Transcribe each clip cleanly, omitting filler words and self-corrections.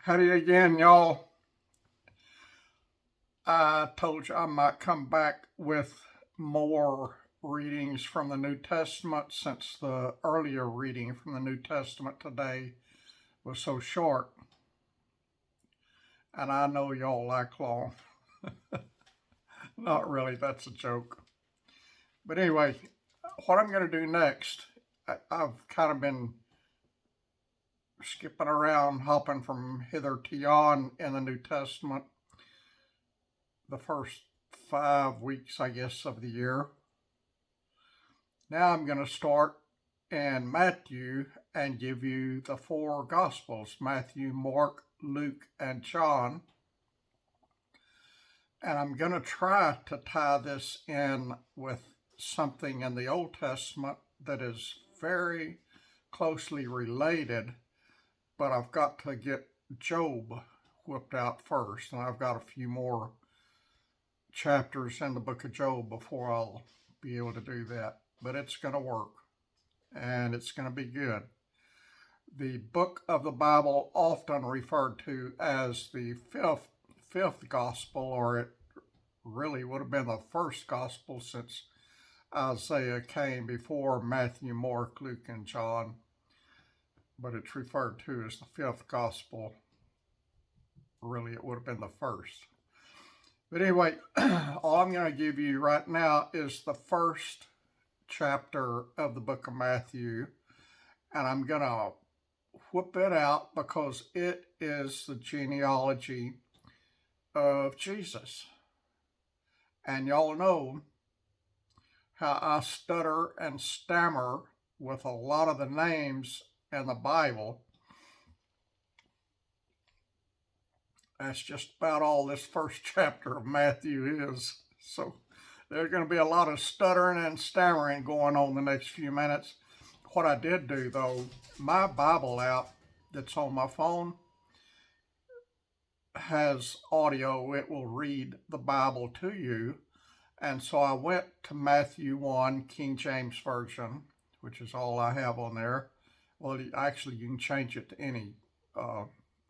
Howdy again, y'all. I told you I might come back with more readings from the New Testament since the earlier reading from the New Testament today was so short. And I know y'all like long. Not really, that's a joke. But anyway, what I'm going to do next, I've kind of been skipping around, hopping from hither to yon in the New Testament the first 5 weeks, I guess, of the year. Now I'm going to start in Matthew and give you the four Gospels: Matthew, Mark, Luke, and John. And I'm going to try to tie this in with something in the Old Testament that is very closely related, but I've got to get Job whipped out first, and I've got a few more chapters in the book of Job before I'll be able to do that. But it's going to work, and it's going to be good. The book of the Bible often referred to as the fifth gospel, or it really would have been the first gospel, since Isaiah came before Matthew, Mark, Luke, and John. But it's referred to as the fifth gospel. Really, it would have been the first. But anyway, all I'm going to give you right now is the first chapter of the book of Matthew, and I'm going to whip it out because it is the genealogy of Jesus. And y'all know how I stutter and stammer with a lot of the names in the Bible. That's just about all this first chapter of Matthew is. So there's going to be a lot of stuttering and stammering going on the next few minutes. What I did do, though, my Bible app that's on my phone has audio. It will read the Bible to you. And so I went to Matthew 1, King James Version, which is all I have on there. Well, actually, you can change it to any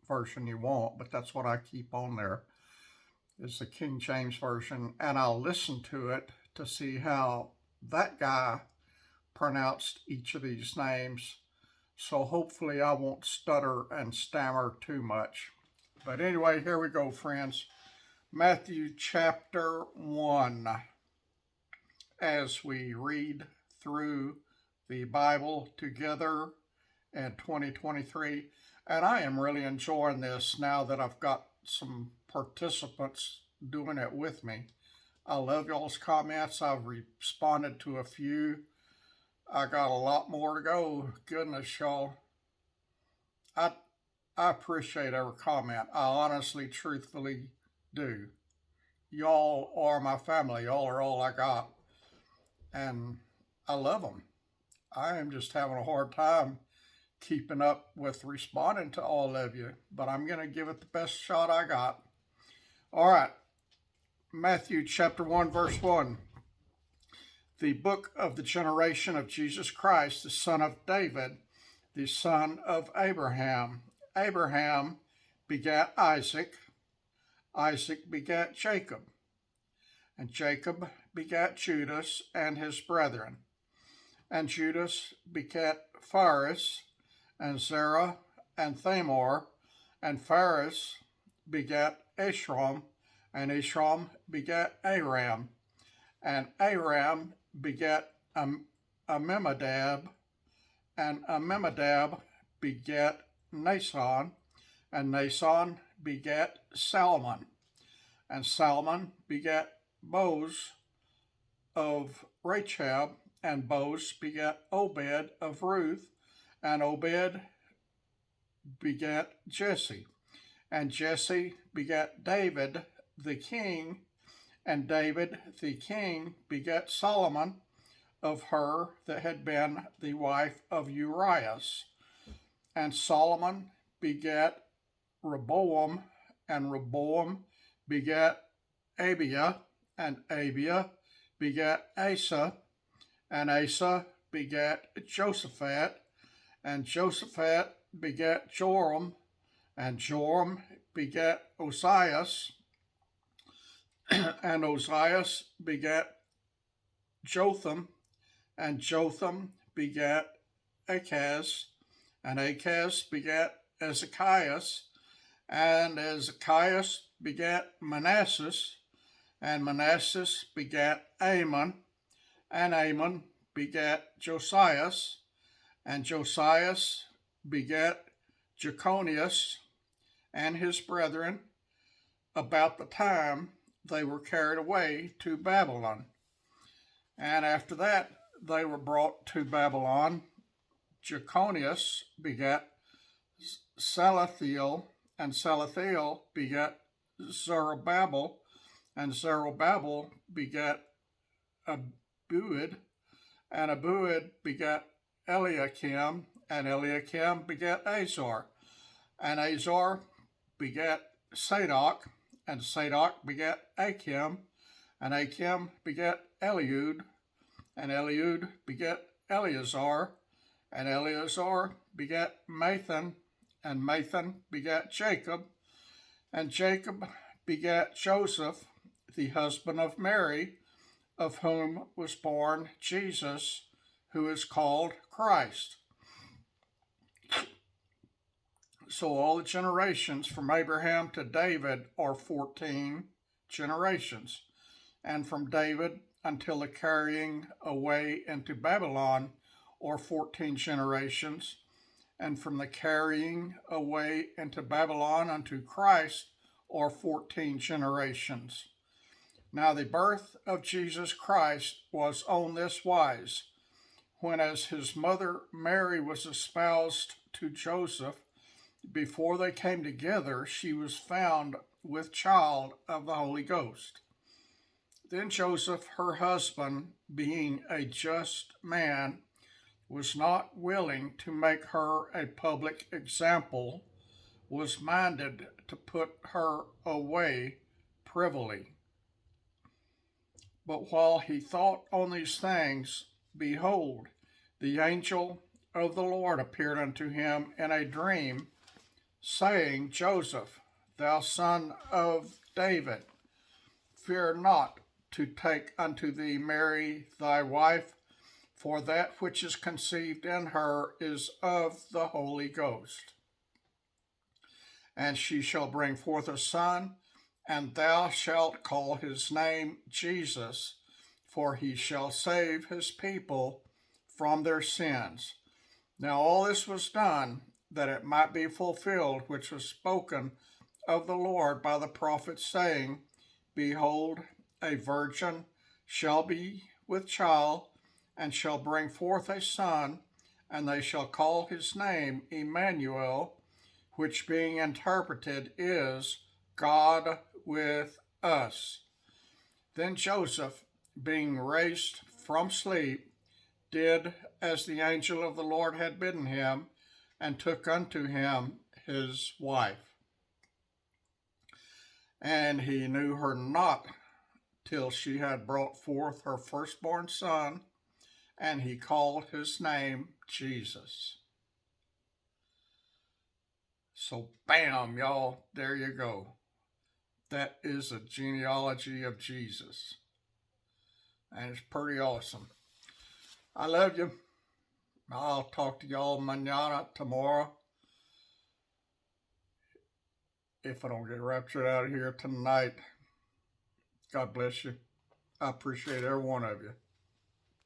version you want, but that's what I keep on there, is the King James Version. And I'll listen to it to see how that guy pronounced each of these names. So hopefully I won't stutter and stammer too much. But anyway, here we go, friends. Matthew chapter 1. As we read through the Bible together in 2023. And I am really enjoying this now that I've got some participants doing it with me. I love y'all's comments. I've responded to a few. I got a lot more to go. Goodness, y'all. I appreciate every comment. I honestly, truthfully do. Y'all are my family. Y'all are all I got. And I love them. I am just having a hard time keeping up with responding to all of you, but I'm going to give it the best shot I got. All right. Matthew chapter 1, verse 1. The book of the generation of Jesus Christ, the son of David, the son of Abraham. Abraham begat Isaac. Isaac begat Jacob. And Jacob begat Judas and his brethren. And Judas begat Phares, and Zerah, and Thamar, and Phares begat Ashram, and Ashram begat Aram, and Aram begat Amminadab, and Amminadab begat Nason, and Nason begat Salmon, and Salmon begat Boaz of Rachab, and Boaz begat Obed of Ruth, and Obed begat Jesse, and Jesse begat David the king, and David the king begat Solomon of her that had been the wife of Urias, and Solomon begat Rehoboam, and Rehoboam begat Abiah, and Abiah begat Asa, and Asa begat Josaphat, and Josaphat begat Joram, And Joram begat Ozias, and Ozias begat Jotham, and Jotham begat Achaz, and Achaz begat Ezekias, and Ezekias begat Manasseh, and Manasseh begat Amon, and Amon begat Josias, and Josias begat Jeconias and his brethren, about the time they were carried away to Babylon. And after that they were brought to Babylon. Jeconias begat Salathiel, and Salathiel begat Zerubbabel, and Zerubbabel begat Abuid, and Abuid begat Eliakim, and Eliakim begat Azor, and Azor begat Sadok, and Sadok begat Achim, and Achim begat Eliud, and Eliud begat Eleazar, and Eleazar begat Mathan, and Mathan begat Jacob, and Jacob begat Joseph, the husband of Mary, of whom was born Jesus, who is called Christ. So all the generations from Abraham to David are 14 generations, and from David until the carrying away into Babylon are 14 generations, and from the carrying away into Babylon unto Christ are 14 generations. Now the birth of Jesus Christ was on this wise: when as his mother Mary was espoused to Joseph, before they came together, she was found with child of the Holy Ghost. Then Joseph, her husband, being a just man, was not willing to make her a public example, was minded to put her away privily. But while he thought on these things, behold, the angel of the Lord appeared unto him in a dream, saying, Joseph, thou son of David, fear not to take unto thee Mary thy wife, for that which is conceived in her is of the Holy Ghost. And she shall bring forth a son, and thou shalt call his name Jesus, for he shall save his people from their sins. Now all this was done, that it might be fulfilled which was spoken of the Lord by the prophet, saying, Behold, a virgin shall be with child, and shall bring forth a son, and they shall call his name Emmanuel, which being interpreted is God with us. Then Joseph, being raised from sleep, did as the angel of the Lord had bidden him, and took unto him his wife. And he knew her not till she had brought forth her firstborn son, and he called his name Jesus. So bam, y'all, there you go. That is a genealogy of Jesus. And it's pretty awesome. I love you. I'll talk to y'all mañana, tomorrow. If I don't get raptured out of here tonight. God bless you. I appreciate every one of you.